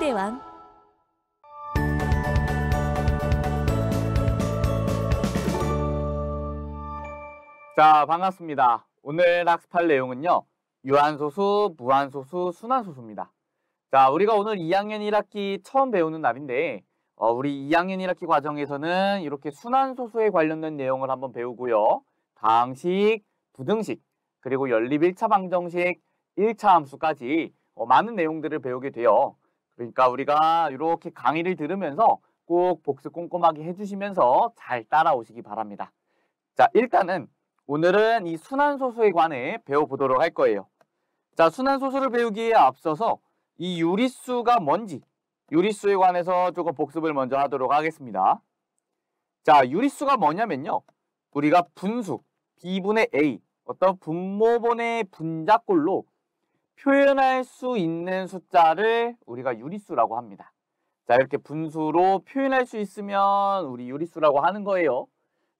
대왕. 자, 반갑습니다. 오늘 학습할 내용은요. 유한소수, 무한소수, 순환소수입니다. 자, 우리가 오늘 2학년 1학기 처음 배우는 날인데 우리 2학년 1학기 과정에서는 이렇게 순환소수에 관련된 내용을 한번 배우고요. 다항식, 부등식, 그리고 연립 1차 방정식, 1차 함수까지 많은 내용들을 배우게 돼요. 그러니까 우리가 이렇게 강의를 들으면서 꼭 복습 꼼꼼하게 해주시면서 잘 따라오시기 바랍니다. 자, 일단은 오늘은 이 순환소수에 관해 배워보도록 할 거예요. 자, 순환소수를 배우기에 앞서서 이 유리수가 뭔지, 유리수에 관해서 조금 복습을 먼저 하도록 하겠습니다. 자, 유리수가 뭐냐면요. 우리가 분수, b분의 a, 어떤 분모분의 분자꼴로 표현할 수 있는 숫자를 우리가 유리수라고 합니다. 자, 이렇게 분수로 표현할 수 있으면 우리 유리수라고 하는 거예요.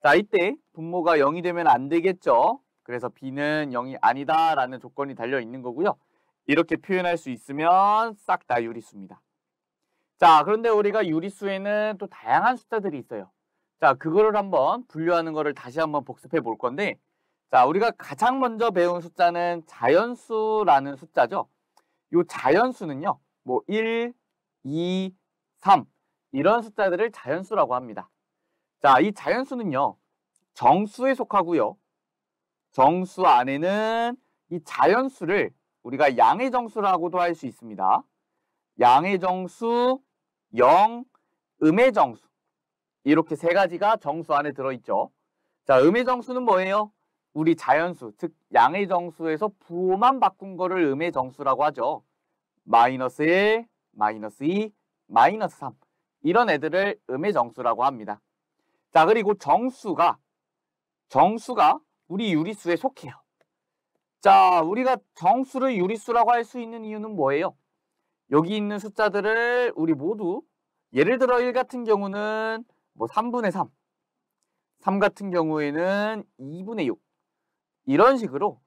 자, 이때 분모가 0이 되면 안 되겠죠. 그래서 b는 0이 아니다 라는 조건이 달려 있는 거고요. 이렇게 표현할 수 있으면 싹 다 유리수입니다. 자, 그런데 우리가 유리수에는 또 다양한 숫자들이 있어요. 자, 그거를 한번 분류하는 거를 다시 한번 복습해 볼 건데, 자, 우리가 가장 먼저 배운 숫자는 자연수라는 숫자죠. 요 자연수는요, 뭐 1, 2, 3 이런 숫자들을 자연수라고 합니다. 자, 이 자연수는요, 정수에 속하고요. 정수 안에는 이 자연수를 우리가 양의 정수라고도 할 수 있습니다. 양의 정수, 0, 음의 정수. 이렇게 세 가지가 정수 안에 들어있죠. 자, 음의 정수는 뭐예요? 우리 자연수, 즉 양의 정수에서 부호만 바꾼 거를 음의 정수라고 하죠. 마이너스 1, 마이너스 2, 마이너스 3. 이런 애들을 음의 정수라고 합니다. 자, 그리고 정수가 우리 유리수에 속해요. 자, 우리가 정수를 유리수라고 할 수 있는 이유는 뭐예요? 여기 있는 숫자들을 우리 모두 예를 들어 1 같은 경우는 뭐 3분의 3, 3 같은 경우에는 2분의 6 이런 식으로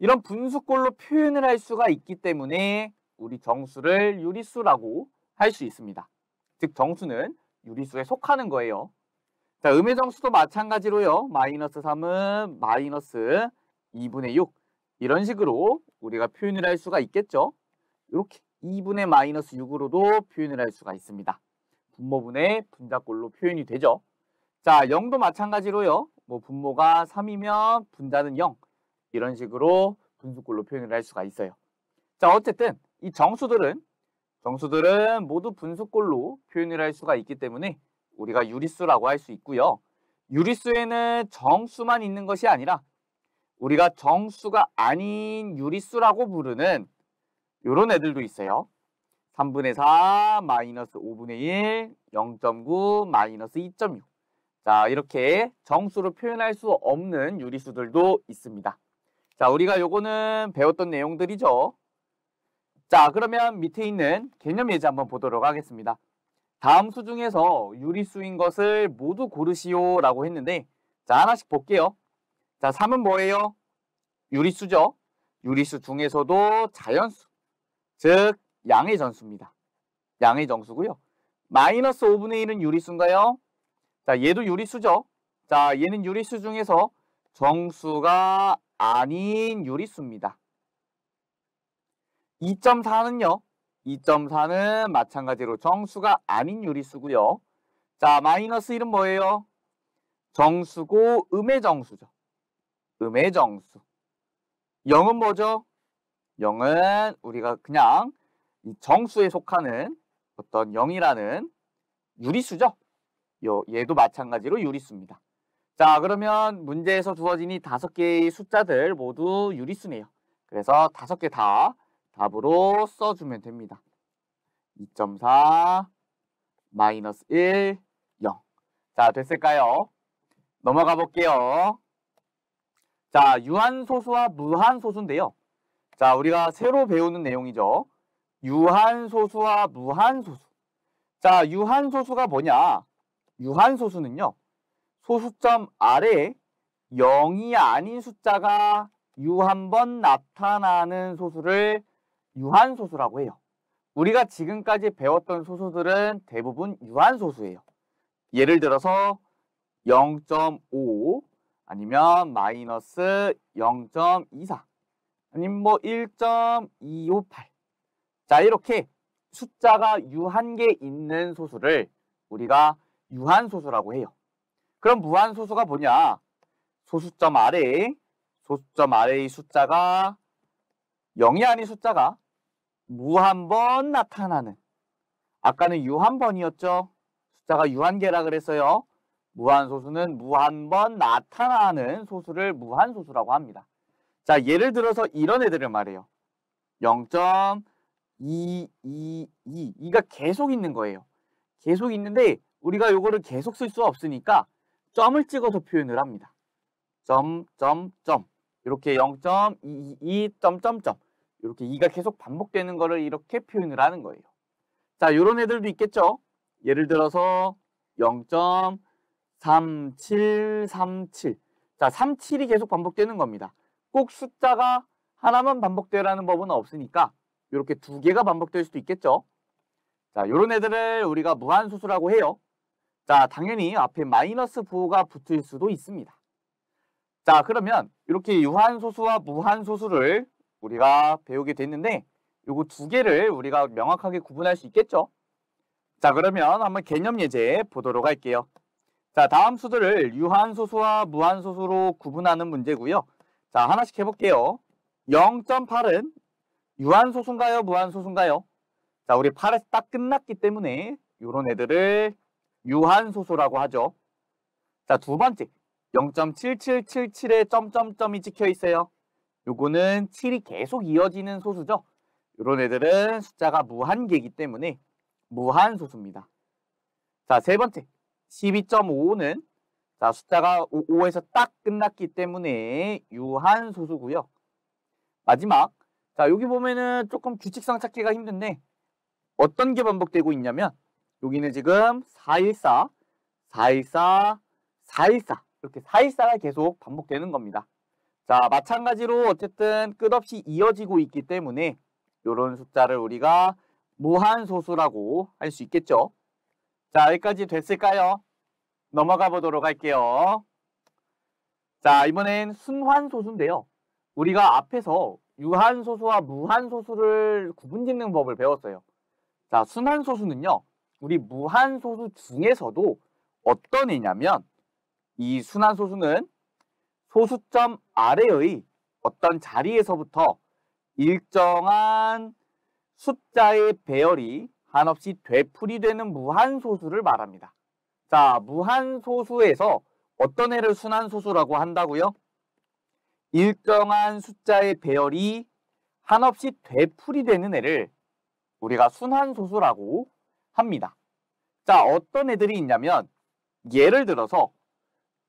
이런 분수꼴로 표현을 할 수가 있기 때문에 우리 정수를 유리수라고 할 수 있습니다. 즉 정수는 유리수에 속하는 거예요. 자, 음의 정수도 마찬가지로요. 마이너스 3은 마이너스 2분의 6 이런 식으로 우리가 표현을 할 수가 있겠죠. 이렇게 2분의 마이너스 6으로도 표현을 할 수가 있습니다. 분모분의 분자꼴로 표현이 되죠. 자, 0도 마찬가지로요. 뭐 분모가 3이면 분자는 0 이런 식으로 분수꼴로 표현을 할 수가 있어요. 자, 어쨌든 이 정수들은 모두 분수꼴로 표현을 할 수가 있기 때문에 우리가 유리수라고 할 수 있고요. 유리수에는 정수만 있는 것이 아니라 우리가 정수가 아닌 유리수라고 부르는 이런 애들도 있어요. 3분의 4, 마이너스 5분의 1, 0.9, 마이너스 2.6. 자, 이렇게 정수로 표현할 수 없는 유리수들도 있습니다. 자, 우리가 요거는 배웠던 내용들이죠. 자, 그러면 밑에 있는 개념 예제 한번 보도록 하겠습니다. 다음 수 중에서 유리수인 것을 모두 고르시오 라고 했는데, 자, 하나씩 볼게요. 자, 3은 뭐예요? 유리수죠. 유리수 중에서도 자연수, 즉 양의 전수입니다. 양의 정수고요. 마이너스 5분의 1은 유리수인가요? 자, 얘도 유리수죠. 자, 얘는 유리수 중에서 정수가 아닌 유리수입니다. 2.4는요. 2.4는 마찬가지로 정수가 아닌 유리수고요. 자, 마이너스 1은 뭐예요? 정수고 음의 정수죠. 음의 정수. 0은 뭐죠? 0은 우리가 그냥 이 정수에 속하는 어떤 0이라는 유리수죠. 얘도 마찬가지로 유리수입니다. 자, 그러면 문제에서 주어진 이 5개의 숫자들 모두 유리수네요. 그래서 5개 다 답으로 써주면 됩니다. 2.4, 마이너스 1, 0. 자, 됐을까요? 넘어가 볼게요. 자, 유한소수와 무한소수인데요. 자, 우리가 새로 배우는 내용이죠. 유한소수와 무한소수. 자, 유한소수가 뭐냐? 유한소수는요. 소수점 아래에 0이 아닌 숫자가 유 한 번 나타나는 소수를 유한소수라고 해요. 우리가 지금까지 배웠던 소수들은 대부분 유한소수예요. 예를 들어서 0.5 아니면 마이너스 0.24 아니면 뭐 1.258. 자, 이렇게 숫자가 유한계 있는 소수를 우리가 유한소수라고 해요. 그럼 무한소수가 뭐냐? 소수점 아래의 숫자가 0이 아닌 숫자가 무한번 나타나는, 아까는 유한번이었죠? 숫자가 유한계라 그랬어요. 무한소수는 무한번 나타나는 소수를 무한소수라고 합니다. 자, 예를 들어서 이런 애들을 말해요. 0.222. 이가 계속 있는 거예요. 계속 있는데 우리가 요거를 계속 쓸 수 없으니까 점을 찍어서 표현을 합니다. 이렇게 0.222 이렇게 2가 계속 반복되는 거를 이렇게 표현을 하는 거예요. 자, 요런 애들도 있겠죠? 예를 들어서 0.3737. 자, 37이 계속 반복되는 겁니다. 꼭 숫자가 하나만 반복되라는 법은 없으니까 이렇게 두 개가 반복될 수도 있겠죠? 자, 요런 애들을 우리가 무한소수라고 해요. 자, 당연히 앞에 마이너스 부호가 붙을 수도 있습니다. 자, 그러면 이렇게 유한소수와 무한소수를 우리가 배우게 됐는데 요거 두 개를 우리가 명확하게 구분할 수 있겠죠? 자, 그러면 한번 개념 예제 보도록 할게요. 자, 다음 수들을 유한소수와 무한소수로 구분하는 문제고요. 자, 하나씩 해볼게요. 0.8은 유한소수인가요? 무한소수인가요? 자, 우리 8에서 딱 끝났기 때문에 이런 애들을 유한소수라고 하죠. 자, 두 번째 0.7777에 점점점이 찍혀 있어요. 요거는 7이 계속 이어지는 소수죠. 이런 애들은 숫자가 무한계이기 때문에 무한소수입니다. 자, 세 번째 12.55는 자, 숫자가 5에서 딱 끝났기 때문에 유한소수고요. 마지막 자, 여기 보면은 조금 규칙상 찾기가 힘든데 어떤 게 반복되고 있냐면 여기는 지금 414, 414, 414 이렇게 414가 계속 반복되는 겁니다. 자, 마찬가지로 어쨌든 끝없이 이어지고 있기 때문에 이런 숫자를 우리가 무한소수라고 할 수 있겠죠. 자, 여기까지 됐을까요? 넘어가 보도록 할게요. 자, 이번엔 순환소수인데요. 우리가 앞에서 유한소수와 무한소수를 구분짓는 법을 배웠어요. 자, 순환소수는요. 우리 무한소수 중에서도 어떤 애냐면 이 순환소수는 소수점 아래의 어떤 자리에서부터 일정한 숫자의 배열이 한없이 되풀이되는 무한소수를 말합니다. 자, 무한소수에서 어떤 애를 순환소수라고 한다고요? 일정한 숫자의 배열이 한없이 되풀이되는 애를 우리가 순환소수라고 합니다. 자, 어떤 애들이 있냐면 예를 들어서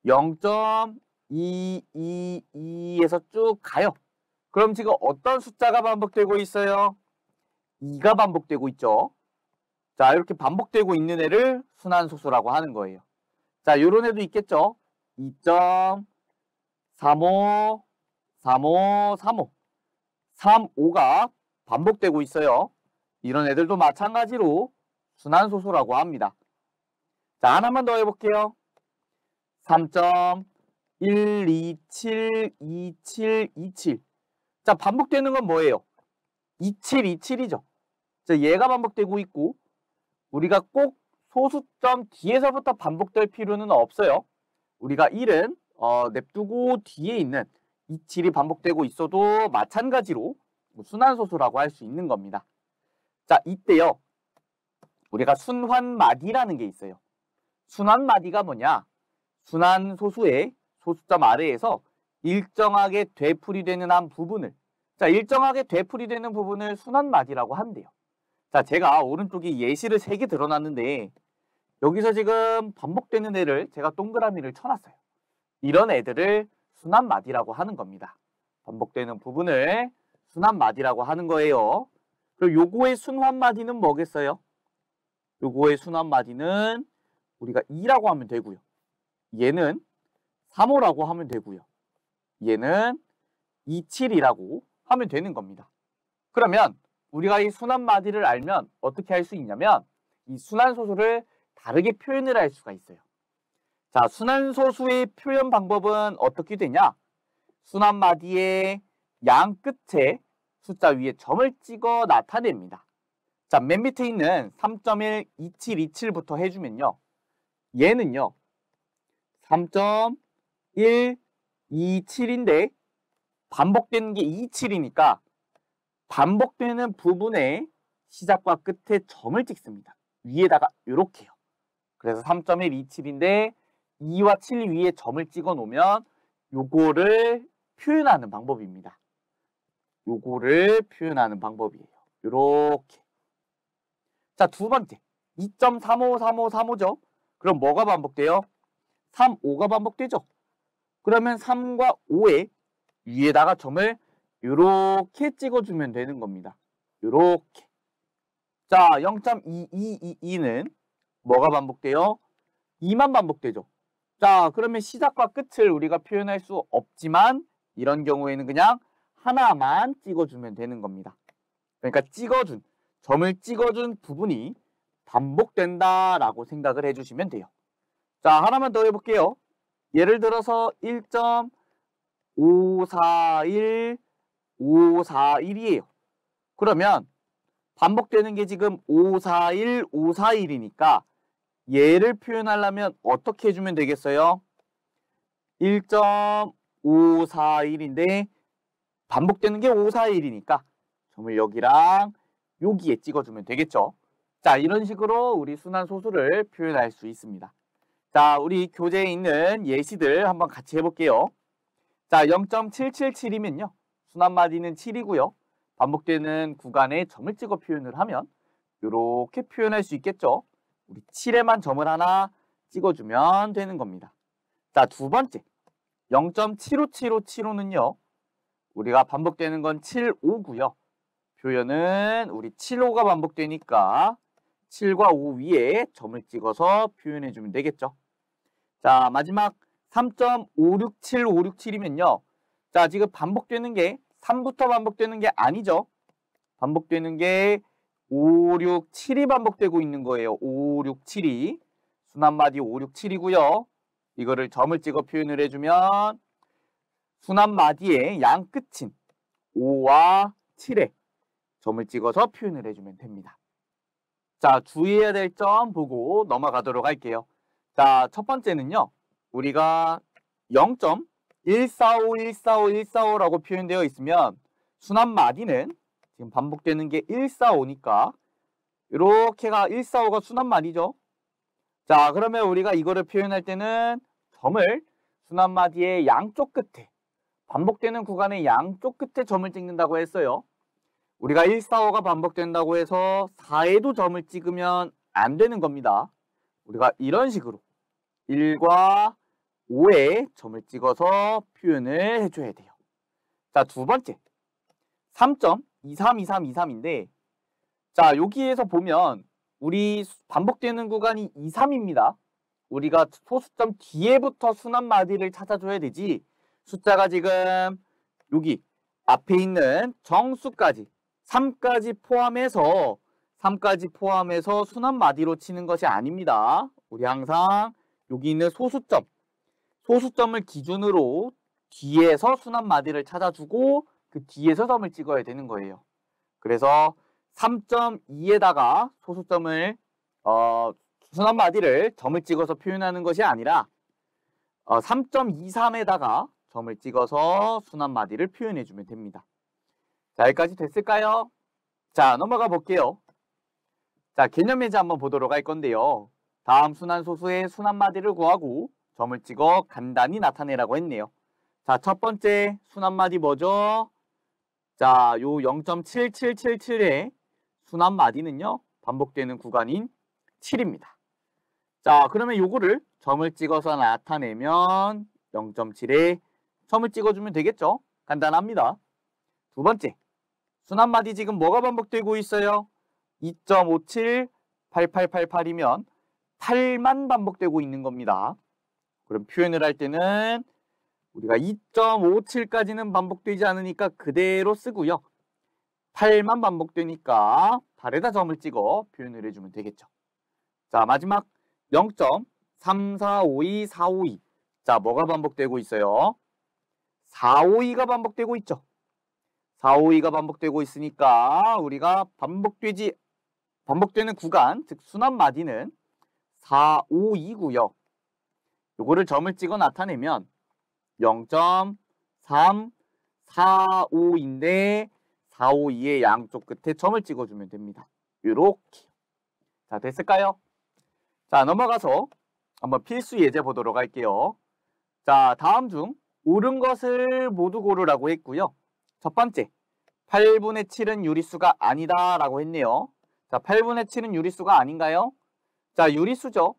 0.222에서 쭉 가요. 그럼 지금 어떤 숫자가 반복되고 있어요? 2가 반복되고 있죠. 자, 이렇게 반복되고 있는 애를 순환소수라고 하는 거예요. 자, 요런 애도 있겠죠. 2.35, 35, 35, 35가 반복되고 있어요. 이런 애들도 마찬가지로 순환소수라고 합니다. 자, 하나만 더 해볼게요. 3.1272727. 자, 반복되는 건 뭐예요? 2727이죠. 자, 얘가 반복되고 있고 우리가 꼭 소수점 뒤에서부터 반복될 필요는 없어요. 우리가 1은 냅두고 뒤에 있는 27이 반복되고 있어도 마찬가지로 순환소수라고 할 수 있는 겁니다. 자, 이때요. 우리가 순환마디라는 게 있어요. 순환마디가 뭐냐? 순환소수의 소수점 아래에서 일정하게 되풀이되는 한 부분을 자, 일정하게 되풀이되는 부분을 순환마디라고 한대요. 자, 제가 오른쪽에 예시를 3개 드러놨는데 여기서 지금 반복되는 애를 제가 동그라미를 쳐놨어요. 이런 애들을 순환마디라고 하는 겁니다. 반복되는 부분을 순환마디라고 하는 거예요. 그럼 요거의 순환마디는 뭐겠어요? 요거의 순환마디는 우리가 2라고 하면 되고요. 얘는 3호라고 하면 되고요. 얘는 27이라고 하면 되는 겁니다. 그러면 우리가 이 순환마디를 알면 어떻게 할 수 있냐면 이 순환소수를 다르게 표현을 할 수가 있어요. 자, 순환소수의 표현 방법은 어떻게 되냐? 순환마디의 양 끝에 숫자 위에 점을 찍어 나타냅니다. 자, 맨 밑에 있는 3.1, 2727부터 해주면요. 얘는요. 3.127인데 반복되는 게 27이니까 반복되는 부분에 시작과 끝에 점을 찍습니다. 위에다가 이렇게요. 그래서 3.127인데 2와 7 위에 점을 찍어 놓으면 요거를 표현하는 방법입니다. 요거를 표현하는 방법이에요. 요렇게. 자, 두 번째. 2.353535죠. 그럼 뭐가 반복돼요? 3, 5가 반복되죠. 그러면 3과 5에 위에다가 점을 요렇게 찍어주면 되는 겁니다. 요렇게. 자, 0.2222는 뭐가 반복돼요? 2만 반복되죠. 자, 그러면 시작과 끝을 우리가 표현할 수 없지만 이런 경우에는 그냥 하나만 찍어주면 되는 겁니다. 그러니까 점을 찍어준 부분이 반복된다라고 생각을 해주시면 돼요. 자, 하나만 더 해볼게요. 예를 들어서 1.541541이에요. 그러면 반복되는 게 지금 541, 541이니까 얘를 표현하려면 어떻게 해주면 되겠어요? 1.541인데 반복되는 게 541이니까 점을 여기랑 여기에 찍어주면 되겠죠. 자, 이런 식으로 우리 순환소수를 표현할 수 있습니다. 자, 우리 교재에 있는 예시들 한번 같이 해볼게요. 자, 0.777이면요. 순환마디는 7이고요. 반복되는 구간에 점을 찍어 표현을 하면 이렇게 표현할 수 있겠죠. 우리 7에만 점을 하나 찍어주면 되는 겁니다. 자, 두 번째 0.75757호는요. 우리가 반복되는 건 75고요. 표현은 우리 75가 반복되니까 7과 5 위에 점을 찍어서 표현해주면 되겠죠. 자, 마지막 3.567567이면요. 자, 지금 반복되는 게 3부터 반복되는 게 아니죠. 반복되는 게 5, 6, 7이 반복되고 있는 거예요. 5, 6, 7이. 순환마디 5, 6, 7이고요. 이거를 점을 찍어 표현을 해주면 순환마디의 양 끝인 5와 7에 점을 찍어서 표현을 해주면 됩니다. 자, 주의해야 될 점 보고 넘어가도록 할게요. 자, 첫 번째는요. 우리가 0.145145라고 표현되어 있으면 순환마디는 지금 반복되는 게 145니까 이렇게가 145가 순환마디죠. 자, 그러면 우리가 이거를 표현할 때는 점을 순환마디의 양쪽 끝에 반복되는 구간의 양쪽 끝에 점을 찍는다고 했어요. 우리가 145가 반복된다고 해서 4에도 점을 찍으면 안 되는 겁니다. 우리가 이런 식으로 1과 5에 점을 찍어서 표현을 해줘야 돼요. 자, 두 번째 3.232323인데 자, 여기에서 보면 우리 반복되는 구간이 2, 3입니다. 우리가 소수점 뒤에부터 순환마디를 찾아줘야 되지 숫자가 지금 여기 앞에 있는 정수까지 3까지 포함해서 순환마디로 치는 것이 아닙니다. 우리 항상 여기 있는 소수점을 기준으로 뒤에서 순환마디를 찾아주고 그 뒤에서 점을 찍어야 되는 거예요. 그래서 3.2에다가 순환마디를 점을 찍어서 표현하는 것이 아니라 3.23에다가 점을 찍어서 순환마디를 표현해주면 됩니다. 자, 여기까지 됐을까요? 자, 넘어가 볼게요. 자, 개념 예제 한번 보도록 할 건데요. 다음 순환소수의 순환마디를 구하고 점을 찍어 간단히 나타내라고 했네요. 자, 첫 번째 순환마디 뭐죠? 자, 요 0.7777의 순환마디는요. 반복되는 구간인 7입니다. 자, 그러면 요거를 점을 찍어서 나타내면 0.7에 점을 찍어주면 되겠죠? 간단합니다. 두 번째, 순환마디 지금 뭐가 반복되고 있어요? 2.578888이면 8만 반복되고 있는 겁니다. 그럼 표현을 할 때는 우리가 2.57까지는 반복되지 않으니까 그대로 쓰고요. 8만 반복되니까 8에다 점을 찍어 표현을 해주면 되겠죠. 자, 마지막 0.3452 452. 자, 뭐가 반복되고 있어요? 452가 반복되고 있죠. 452가 반복되고 있으니까 우리가 반복되는 구간, 즉 순환마디는 452고요. 요거를 점을 찍어 나타내면 0.345인데 452의 양쪽 끝에 점을 찍어주면 됩니다. 요렇게. 자, 됐을까요? 자, 넘어가서 한번 필수 예제 보도록 할게요. 자, 다음 중 옳은 것을 모두 고르라고 했고요. 첫 번째, 8분의 7은 유리수가 아니다 라고 했네요. 자, 8분의 7은 유리수가 아닌가요? 자, 유리수죠.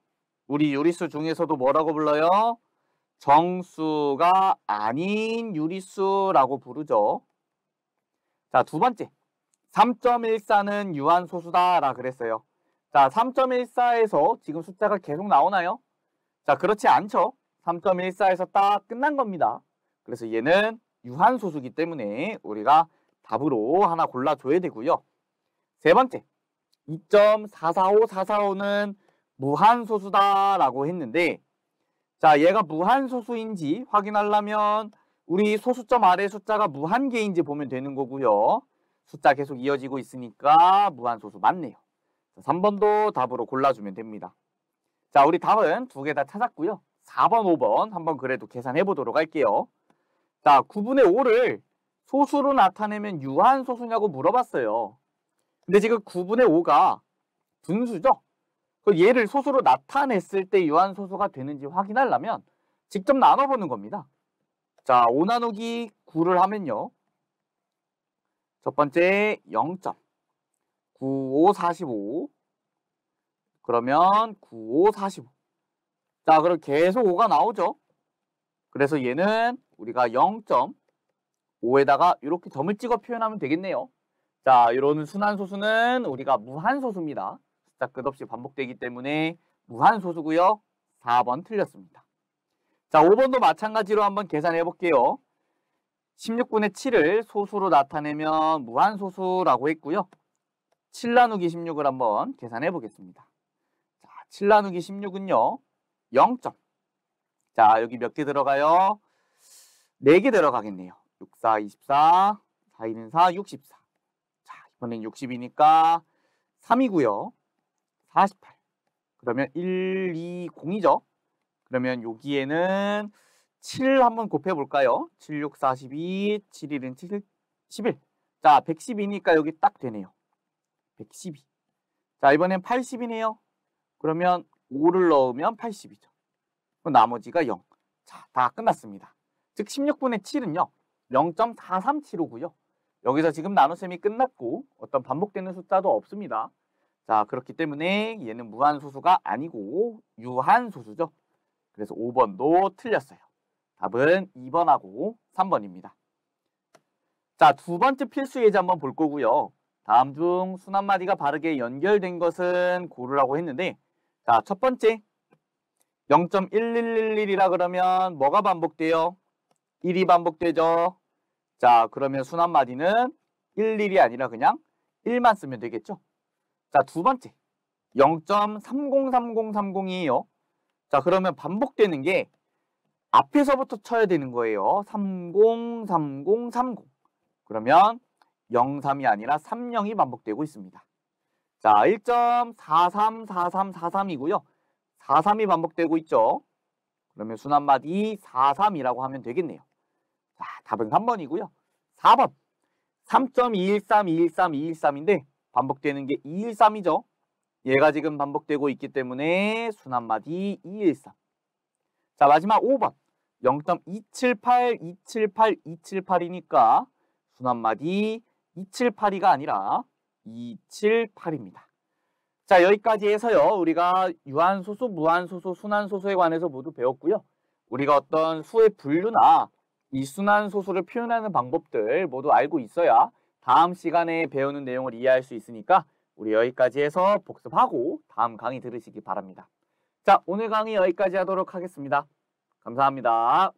우리 유리수 중에서도 뭐라고 불러요? 정수가 아닌 유리수라고 부르죠. 자, 두 번째, 3.14는 유한소수다 라 그랬어요. 자, 3.14에서 지금 숫자가 계속 나오나요? 자, 그렇지 않죠. 3.14에서 딱 끝난 겁니다. 그래서 얘는 유한소수기 때문에 우리가 답으로 하나 골라줘야 되고요. 세 번째, 2.445445는 무한소수다 라고 했는데, 자, 얘가 무한소수인지 확인하려면 우리 소수점 아래 숫자가 무한개인지 보면 되는 거고요. 숫자 계속 이어지고 있으니까 무한소수 맞네요. 3번도 답으로 골라주면 됩니다. 자, 우리 답은 두 개 다 찾았고요. 4번, 5번 한번 그래도 계산해 보도록 할게요. 자, 9분의 5를 소수로 나타내면 유한소수냐고 물어봤어요. 근데 지금 9분의 5가 분수죠? 얘를 소수로 나타냈을 때 유한소수가 되는지 확인하려면 직접 나눠보는 겁니다. 자, 5 나누기 9를 하면요. 첫 번째 0.9545. 그러면 9545. 자, 그럼 계속 5가 나오죠. 그래서 얘는 우리가 0.5에다가 이렇게 점을 찍어 표현하면 되겠네요. 자, 이런 순환소수는 우리가 무한소수입니다. 숫자 끝없이 반복되기 때문에 무한소수고요. 4번 틀렸습니다. 자, 5번도 마찬가지로 한번 계산해 볼게요. 16분의 7을 소수로 나타내면 무한소수라고 했고요. 7 나누기 16을 한번 계산해 보겠습니다. 자, 7 나누기 16은요. 0점. 자, 여기 몇 개 들어가요? 4개 들어가겠네요. 6, 4, 24, 4, 1은 4, 64. 자, 이번엔 60이니까 3이고요. 48. 그러면 1, 2, 0이죠. 그러면 여기에는 7 한번 곱해볼까요? 7, 6, 42, 7, 1은 7, 11. 자, 112니까 여기 딱 되네요. 112. 자, 이번엔 80이네요. 그러면 5를 넣으면 80이죠. 그럼 나머지가 0. 자, 다 끝났습니다. 즉 16분의 7은요. 0.4375고요. 여기서 지금 나눗셈이 끝났고 어떤 반복되는 숫자도 없습니다. 자, 그렇기 때문에 얘는 무한소수가 아니고 유한소수죠. 그래서 5번도 틀렸어요. 답은 2번하고 3번입니다. 자, 두 번째 필수 예제 한번 볼 거고요. 다음 중 순환마디가 바르게 연결된 것은 고르라고 했는데, 자, 첫 번째 0.1111이라 그러면 뭐가 반복돼요? 1이 반복되죠. 자, 그러면 순환마디는 11이 아니라 그냥 1만 쓰면 되겠죠. 자, 두 번째 0.303030이에요. 자, 그러면 반복되는 게 앞에서부터 쳐야 되는 거예요. 303030. 그러면 03이 아니라 30이 반복되고 있습니다. 자, 1.434343이고요. 43이 반복되고 있죠. 그러면 순환마디 43이라고 하면 되겠네요. 자, 답은 3번이고요. 4번 3.213, 213, 213인데 반복되는 게 213이죠. 얘가 지금 반복되고 있기 때문에 순환마디 213. 자, 마지막 5번 0.278, 278, 278이니까 순환마디 278이가 아니라 278입니다. 자, 여기까지 해서요. 우리가 유한소수, 무한소수, 순환소수에 관해서 모두 배웠고요. 우리가 어떤 수의 분류나 이 순환소수를 표현하는 방법들 모두 알고 있어야 다음 시간에 배우는 내용을 이해할 수 있으니까 우리 여기까지 해서 복습하고 다음 강의 들으시기 바랍니다. 자, 오늘 강의 여기까지 하도록 하겠습니다. 감사합니다.